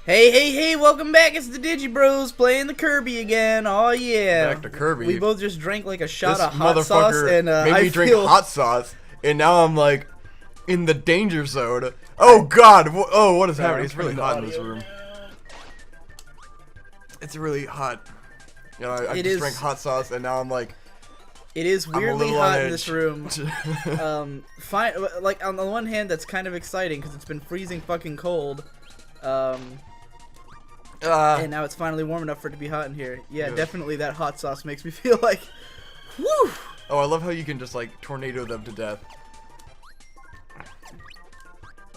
Hey, welcome back. It's the Digi Bros playing the Kirby again. Oh, yeah. Back to Kirby. We both just drank like a shot This of hot sauce. And made me drink hot sauce, and now I'm like in the danger zone. Oh, God. Oh, what is happening? It's really hot in this room. It's really hot. You know, I just drank hot sauce, and now I'm like... It is weirdly hot in this room. Like, on the one hand, that's kind of exciting, because it's been freezing fucking cold. And now it's finally warm enough for it to be hot in here. Yeah, definitely that hot sauce makes me feel like, woo! Oh, I love how you can just like tornado them to death.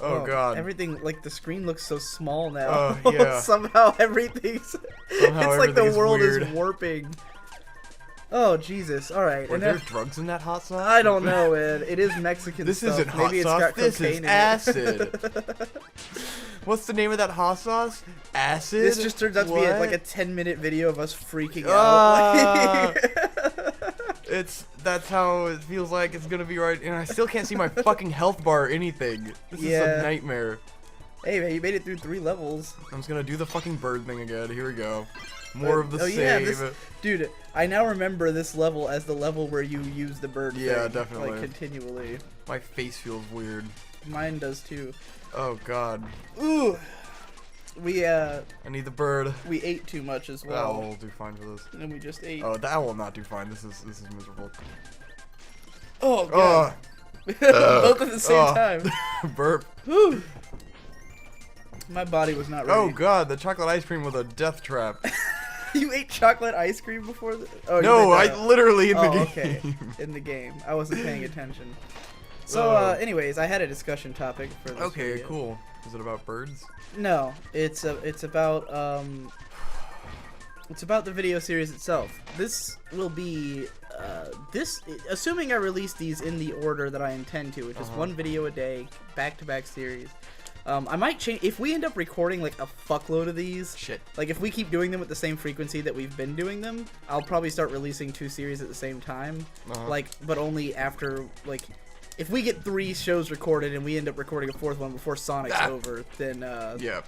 Oh god. Everything, like the screen looks so small now. Oh yeah. Somehow everything's, it's like the world is warping. Oh Jesus! All right. Were there drugs in that hot sauce? I don't know, man. It is Mexican this stuff. Isn't hot Maybe sauce. It's got this cocaine is acid. What's the name of that hot sauce? Acid? This just turns out to be like a 10-minute video of us freaking out. That's how it feels like it's gonna be right, and I still can't see my fucking health bar or anything. This is a nightmare. Hey man, you made it through 3 levels. I'm just gonna do the fucking bird thing again. Here we go. More of the save. Yeah, dude, I now remember this level as the level where you use the bird thing, definitely. like, continually. My face feels weird. Mine does too. Oh god. Ooh. I need the bird. We ate too much as well. That will do fine for this. And we just ate. Oh, that will not do fine. This is miserable. Oh god. Both at the same time. Burp. Whew. My body was not ready. Oh god, the chocolate ice cream was a death trap. You ate chocolate ice cream before? Oh, no, I literally in the game. Okay. In the game. I wasn't paying attention. So, anyways, I had a discussion topic for this video. Cool. Is it about birds? No, it's about the video series itself. This will be assuming I release these in the order that I intend to, which is 1 video a day, back-to-back series. I might change if we end up recording like a fuckload of these. Shit. Like if we keep doing them with the same frequency that we've been doing them, I'll probably start releasing 2 series at the same time. Like, but only after like, if we get 3 shows recorded and we end up recording a 4th one before Sonic's over, then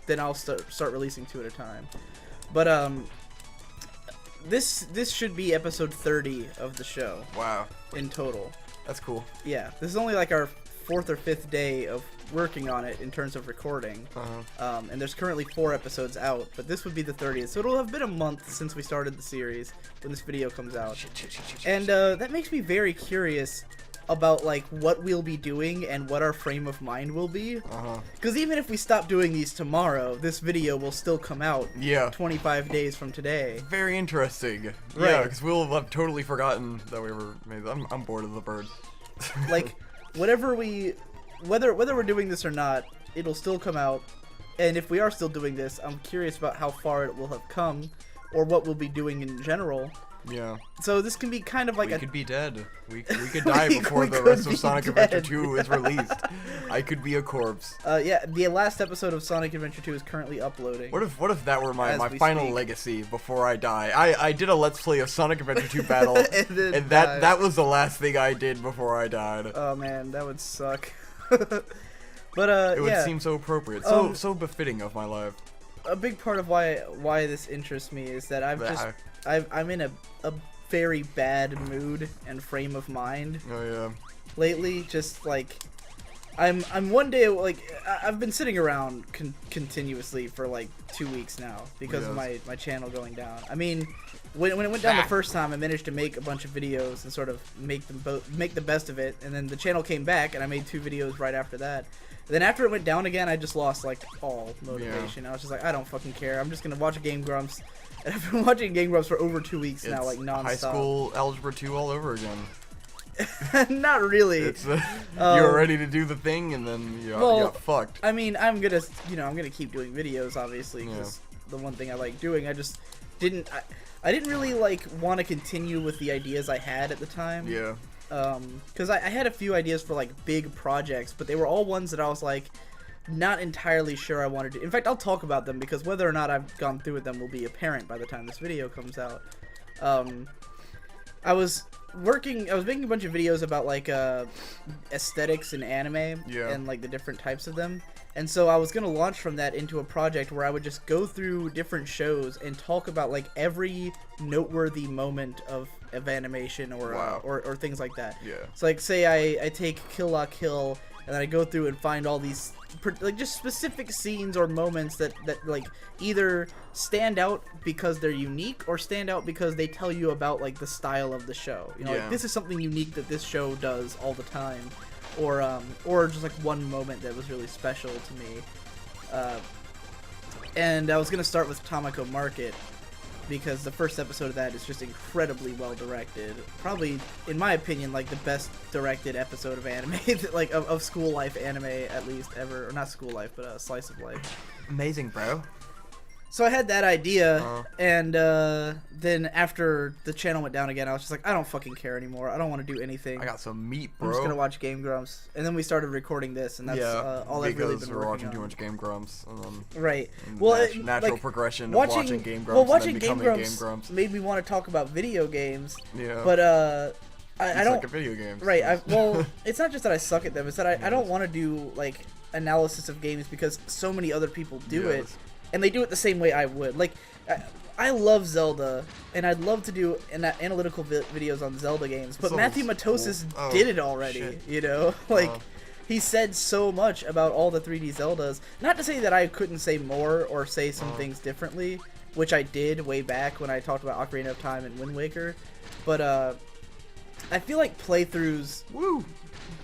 then I'll start releasing 2 at a time. But this should be episode 30 of the show. Wow. In total. That's cool. Yeah, this is only like our 4th or 5th day of working on it in terms of recording. And there's currently 4 episodes out, but this would be the 30th, so it'll have been a month since we started the series when this video comes out. And that makes me very curious about like what we'll be doing and what our frame of mind will be. Because even if we stop doing these tomorrow, this video will still come out 25 days from today. Very interesting. Right. Yeah, because we'll have totally forgotten that we ever made that. I'm bored of the bird. Like, whether we're doing this or not, it'll still come out. And if we are still doing this, I'm curious about how far it will have come, or what we'll be doing in general. Yeah. So this can be kind of like we could be dead. We could die before the rest of Sonic Adventure 2 is released. I could be a corpse. Yeah, the last episode of Sonic Adventure 2 is currently uploading. What if that were my final legacy before I die? I did a Let's Play of Sonic Adventure 2 Battle, and that was the last thing I did before I died. Oh man, that would suck. But it would seem so appropriate, so befitting of my life. A big part of why this interests me is that I'm in a very bad mood and frame of mind. Oh yeah. Lately, just like I'm one day like I've been sitting around continuously for like 2 weeks now because of my channel going down. I mean, when it went down the first time, I managed to make a bunch of videos and sort of make the best of it, and then the channel came back and I made 2 videos right after that. And then after it went down again, I just lost like all motivation. I was just like, I don't fucking care. I'm just gonna watch Game Grumps. And I've been watching Game Grumps for over 2 weeks now, like nonstop. High school algebra 2 all over again. Not really. It's you were ready to do the thing, and then you got fucked. I mean, I'm gonna keep doing videos, obviously, because the one thing I like doing. I just didn't. I didn't really like want to continue with the ideas I had at the time. Yeah. Because I had a few ideas for like big projects, but they were all ones that I was like not entirely sure I wanted to. In fact, I'll talk about them because whether or not I've gone through with them will be apparent by the time this video comes out. I was making a bunch of videos about like aesthetics in anime and like the different types of them. And so I was going to launch from that into a project where I would just go through different shows and talk about like every noteworthy moment of animation or things like that. Yeah. So like say I take Kill La Kill and then I go through and find all these like just specific scenes or moments that like either stand out because they're unique or stand out because they tell you about like the style of the show. You know, like this is something unique that this show does all the time. Or just like one moment that was really special to me. And I was gonna start with Tamako Market because the first episode of that is just incredibly well directed. Probably, in my opinion, like the best directed episode of anime, like of school life anime at least ever, or not school life, but slice of life. Amazing, bro. So I had that idea, and then after the channel went down again, I was just like, I don't fucking care anymore. I don't want to do anything. I got some meat, bro. I'm just gonna watch Game Grumps, and then we started recording this, and that's all I've really been working on. Because we're watching too much Game Grumps, and then right? Well, natural like, progression of watching Game Grumps. Well, watching and then Game Grumps made me want to talk about video games. Yeah. But I don't. Suck at video games. Right. Well, it's not just that I suck at them; it's that I don't want to do like analysis of games because so many other people do it. And they do it the same way I would. Like, I love Zelda, and I'd love to do analytical videos on Zelda games, but Matthew Matosis did it already, you know? Like, he said so much about all the 3D Zeldas. Not to say that I couldn't say more or say some things differently, which I did way back when I talked about Ocarina of Time and Wind Waker, but I feel like playthroughs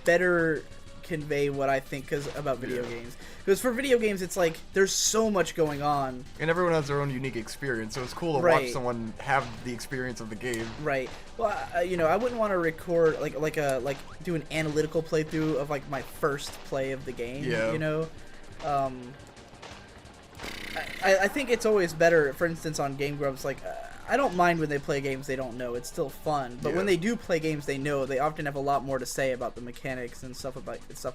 better convey what I think about video games. Because for video games, it's like there's so much going on, and everyone has their own unique experience. So it's cool to watch someone have the experience of the game. Right. Well, you know, I wouldn't want to record like do an analytical playthrough of like my first play of the game. Yeah. You know. I think it's always better. For instance, on Game Grumps, like. I don't mind when they play games they don't know. It's still fun. But when they do play games they know, they often have a lot more to say about the mechanics and stuff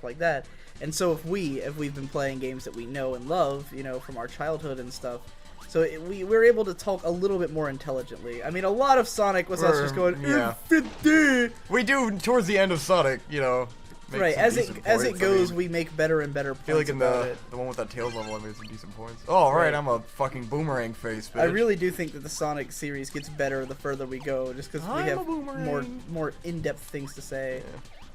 like that. And so if we've been playing games that we know and love, you know, from our childhood and stuff, so we're able to talk a little bit more intelligently. I mean, a lot of Sonic was us just going, Infinity! We do towards the end of Sonic, you know. Right, as it goes, we make better and better points. I feel like in the one with that Tails level, I made some decent points. Oh, right, I'm a fucking boomerang face, bitch. I really do think that the Sonic series gets better the further we go, just because we have more in-depth things to say.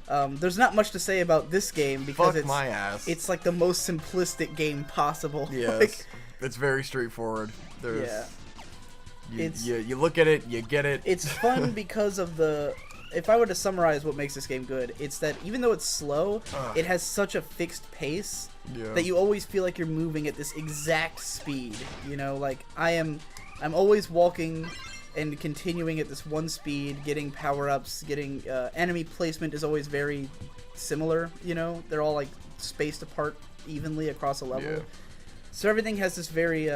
Yeah. There's not much to say about this game because it's like the most simplistic game possible. Yes, like, it's very straightforward. You look at it, you get it. It's fun because of the. If I were to summarize what makes this game good, it's that even though it's slow, it has such a fixed pace that you always feel like you're moving at this exact speed. You know, like I'm always walking and continuing at this one speed, getting power-ups, getting enemy placement is always very similar. You know, they're all like spaced apart evenly across a level. Yeah. So everything has this very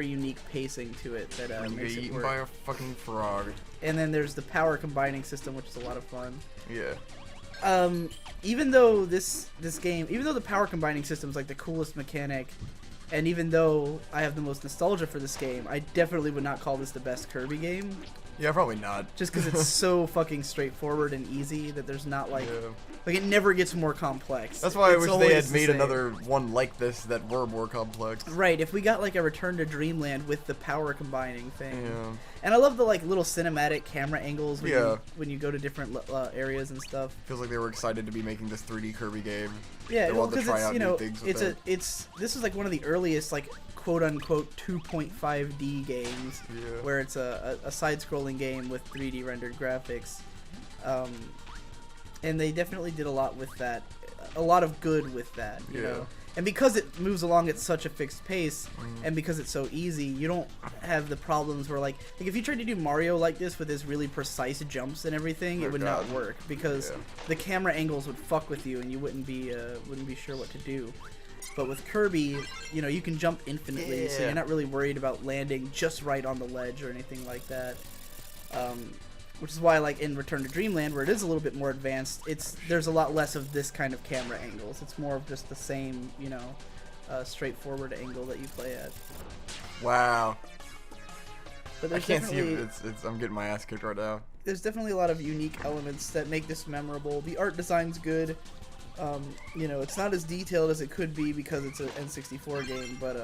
unique pacing to it that makes it work. Eaten by a fucking frog. And then there's the power combining system, which is a lot of fun. Yeah. Even though the power combining system is like the coolest mechanic, and even though I have the most nostalgia for this game, I definitely would not call this the best Kirby game. Yeah, probably not. Just because it's so fucking straightforward and easy that there's not like it never gets more complex. That's why I wish they had made another one like this that were more complex. Right, if we got like a Return to Dreamland with the power combining thing. Yeah. And I love the like little cinematic camera angles when you go to different areas and stuff. Feels like they were excited to be making this 3D Kirby game. Yeah, because this is like one of the earliest like quote-unquote 2.5D games where it's a side-scrolling game with 3D rendered graphics. And they definitely did a lot with that, a lot of good with that, you know. And because it moves along at such a fixed pace, and because it's so easy, you don't have the problems where like if you tried to do Mario like this with his really precise jumps and everything, it would not work because the camera angles would fuck with you and you wouldn't be sure what to do. But with Kirby, you know, you can jump infinitely, so you're not really worried about landing just right on the ledge or anything like that. Which is why, like, in Return to Dreamland, where it is a little bit more advanced, there's a lot less of this kind of camera angles. It's more of just the same, you know, straightforward angle that you play at. Wow. But I can't see it. I'm getting my ass kicked right now. There's definitely a lot of unique elements that make this memorable. The art design's good. You know, it's not as detailed as it could be because it's an N64 game, but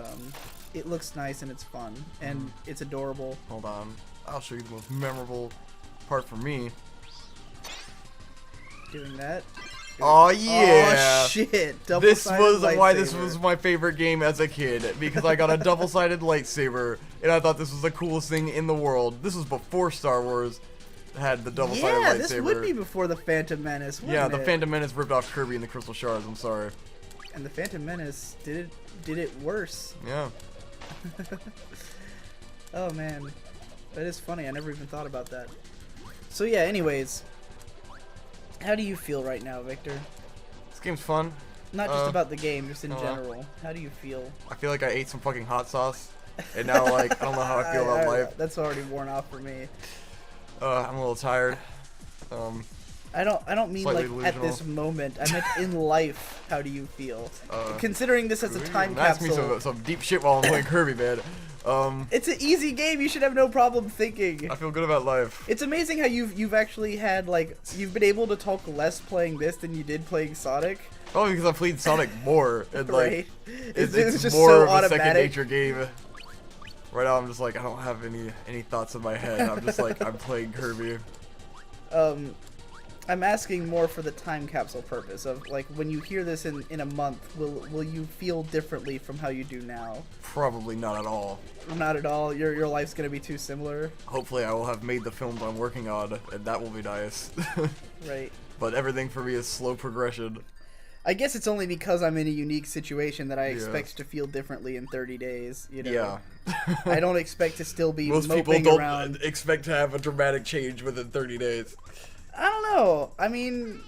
it looks nice and it's fun and it's adorable. Hold on, I'll show you the most memorable part for me. Doing that. Oh yeah! Oh shit! This was why this was my favorite game as a kid, because I got a double-sided lightsaber, and I thought this was the coolest thing in the world. This was before Star Wars had the double-sided lightsaber. Yeah, this would be before the Phantom Menace, wouldn't Yeah, it? the Phantom Menace ripped off Kirby and the Crystal Shards. I'm sorry. And the Phantom Menace did it worse. Yeah. Oh man, that is funny. I never even thought about that. So yeah. Anyways. How do you feel right now, Victor? This game's fun. Not just about the game, just in general. How do you feel? I feel like I ate some fucking hot sauce, and now like I don't know how I feel about life. That's already worn off for me. I'm a little tired. I don't mean like delusional. at this moment. I meant in life. How do you feel? Considering this as a time capsule. Ask me some deep shit while I'm playing Kirby, man. It's an easy game. You should have no problem thinking. I feel good about life. It's amazing how you've actually had like you've been able to talk less playing this than you did playing Sonic. Oh, because I played Sonic more, and like right. it's just more so of a automatic. second nature game. Right now, I'm just like I don't have any thoughts in my head. I'm just like I'm playing Kirby. I'm asking more for the time capsule purpose of like when you hear this in a month, will you feel differently from how you do now? Probably not at all. Not at all. Your life's gonna be too similar. Hopefully, I will have made the films I'm working on, and that will be nice. Right. But everything for me is slow progression. I guess it's only because I'm in a unique situation that I expect to feel differently in 30 days. You know? Yeah. I don't expect to still be Most moping people don't around. expect to have a dramatic change within 30 days. I don't know. I mean,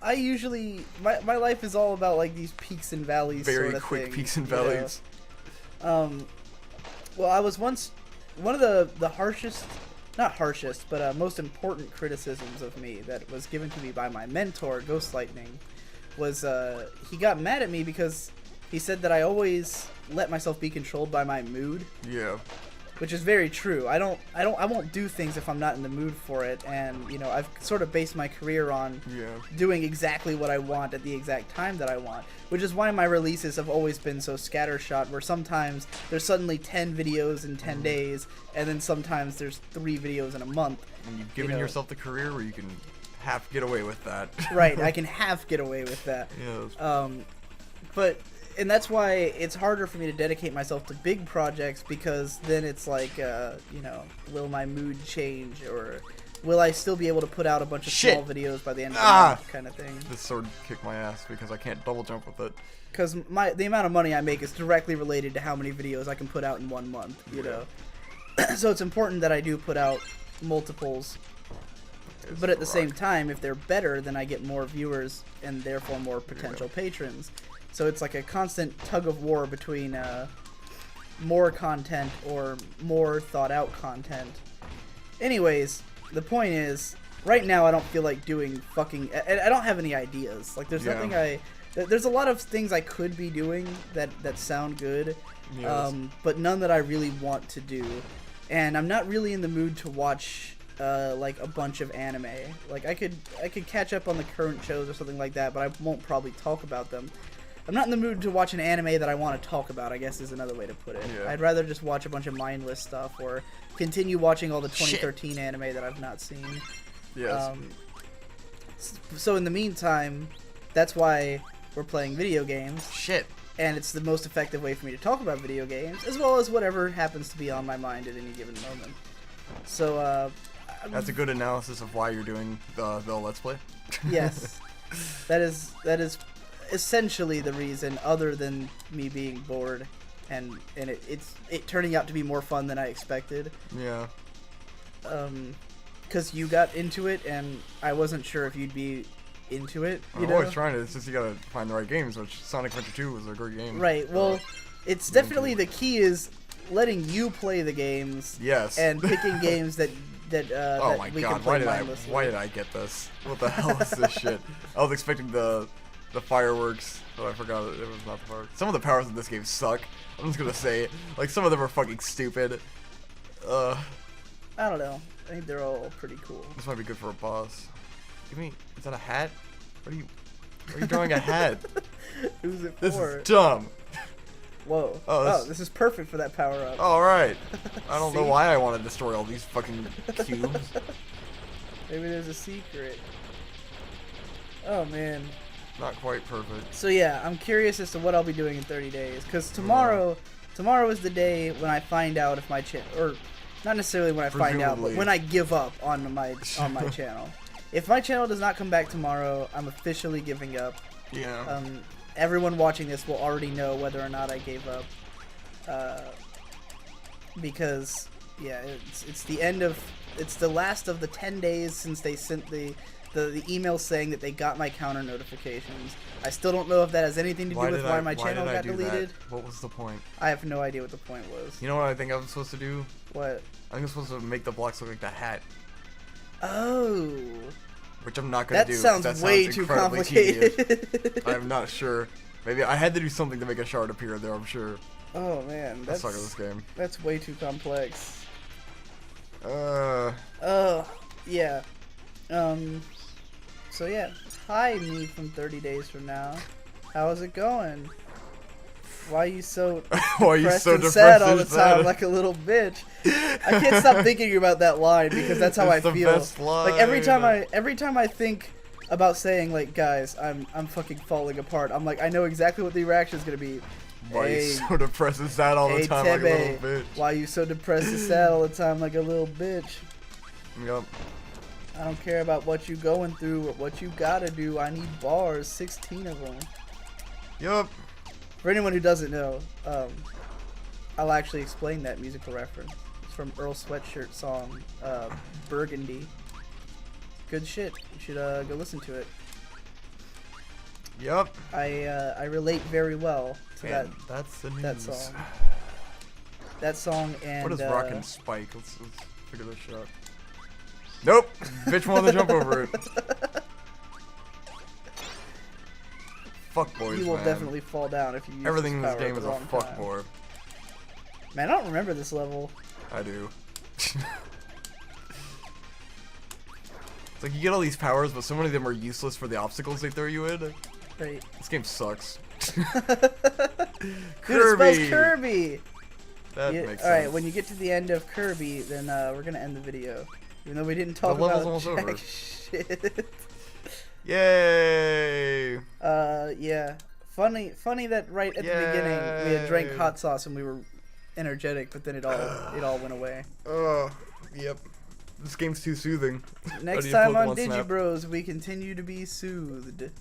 I usually my life is all about like these peaks and valleys. Very sort of quick thing, peaks and you know? valleys. Well, I was once one of the harshest, not harshest, but most important criticisms of me that was given to me by my mentor, Ghost Lightning, was he got mad at me because he said that I always let myself be controlled by my mood. Yeah. Which is very true. I won't do things if I'm not in the mood for it, and you know I've sort of based my career on doing exactly what I want at the exact time that I want, which is why my releases have always been so scattershot. Where sometimes there's suddenly 10 videos in 10 days, and then sometimes there's 3 videos in a month. And you've given yourself the career where you can half get away with that. Right, I can half get away with that. Yes. And that's why it's harder for me to dedicate myself to big projects, because then it's like, you know, will my mood change, or will I still be able to put out a bunch of small videos by the end of the month, kind of thing. This sword kicked my ass because I can't double jump with it. Because the amount of money I make is directly related to how many videos I can put out in 1 month, you know. So it's important that I do put out multiples. But at the same time, if they're better, then I get more viewers and therefore more potential patrons. So it's like a constant tug of war between more content or more thought out content. Anyways, the point is, right now I don't feel like doing fucking... I don't have any ideas. Like there's nothing there's a lot of things I could be doing that sound good, but none that I really want to do. And I'm not really in the mood to watch like a bunch of anime. Like I could catch up on the current shows or something like that, but I won't probably talk about them. I'm not in the mood to watch an anime that I want to talk about, I guess is another way to put it. Yeah. I'd rather just watch a bunch of mindless stuff or continue watching all the 2013 anime that I've not seen. Yes. So in the meantime, that's why we're playing video games. Shit. And it's the most effective way for me to talk about video games, as well as whatever happens to be on my mind at any given moment. So, that's a good analysis of why you're doing the Let's Play. Yes. That is essentially the reason, other than me being bored and it turning out to be more fun than I expected. Yeah. Because you got into it and I wasn't sure if you'd be into it. I'm always trying to. It's just you gotta find the right games, which Sonic Adventure 2 was a great game. Right. Well, it's definitely the key is letting you play the games. Yes. And picking games that oh my we god! can play Why did I get this? What the hell is this shit? I was expecting the fireworks, but I forgot it was not the fireworks. Some of the powers in this game suck. I'm just gonna say, like, some of them are fucking stupid. I don't know. I think they're all pretty cool. This might be good for a boss. Give me. Is that a hat? What are you? Why are you drawing a hat? Who's it This for? is dumb. Whoa. Oh, This is perfect for that power up. Alright. I don't know See? why I want to destroy all these fucking cubes. Maybe there's a secret. Oh man. Not quite perfect. So yeah, I'm curious as to what I'll be doing in 30 days. Because tomorrow is the day when I find out if my channel, or not necessarily when I find out, but when I give up on my channel. If my channel does not come back tomorrow, I'm officially giving up. Yeah. Everyone watching this will already know whether or not I gave up. Because yeah, it's the last of the 10 days since they sent the email saying that they got my counter notifications. I still don't know if that has anything to do with why my channel got deleted. What was the point? I have no idea what the point was. You know what I think I'm supposed to do? What? I think I'm supposed to make the blocks look like the hat. Oh. Which I'm not gonna do. That sounds way too complicated. I'm not sure. Maybe I had to do something to make a shard appear there, I'm sure. Oh man, I suck at this game. That's way too complex. Yeah. So yeah, hi me from 30 days from now. How's it going? Why are you so sad all the time like a little bitch? I can't stop thinking about that line because that's how I feel. Best line. Like every time I think about saying like, guys, I'm fucking falling apart. I'm like, I know exactly what the reaction is gonna be. Why are you so depressed and sad all the time like a little bitch? Why are you so depressed and sad all the time like a little bitch? Yup. I don't care about what you going through or what you gotta do. I need bars, 16 of them. Yup. For anyone who doesn't know, I'll actually explain that musical reference. It's from Earl Sweatshirt song, Burgundy. Good shit. You should go listen to it. Yup. I relate very well to that's the news. that song. That song and what is Rockin' Spike? Let's figure this shit out. Nope. Bitch wanted to jump over it. Fuck boys, you will man. definitely fall down if you use everything in this this power game at is the a wrong fuck time. boy. Man, I don't remember this level. I do. It's like you get all these powers, but so many of them are useless for the obstacles they throw you in. Right. This game sucks. Dude, Kirby. it spells Kirby. That makes sense. Alright, when you get to the end of Kirby, then we're gonna end the video. Even though we didn't talk The level's about almost over. shit. Yay! Yeah. Funny that right at the beginning we had drank hot sauce and we were energetic, but then it all went away. Oh, yep. This game's too soothing. Next time on Digi Bros, we continue to be soothed.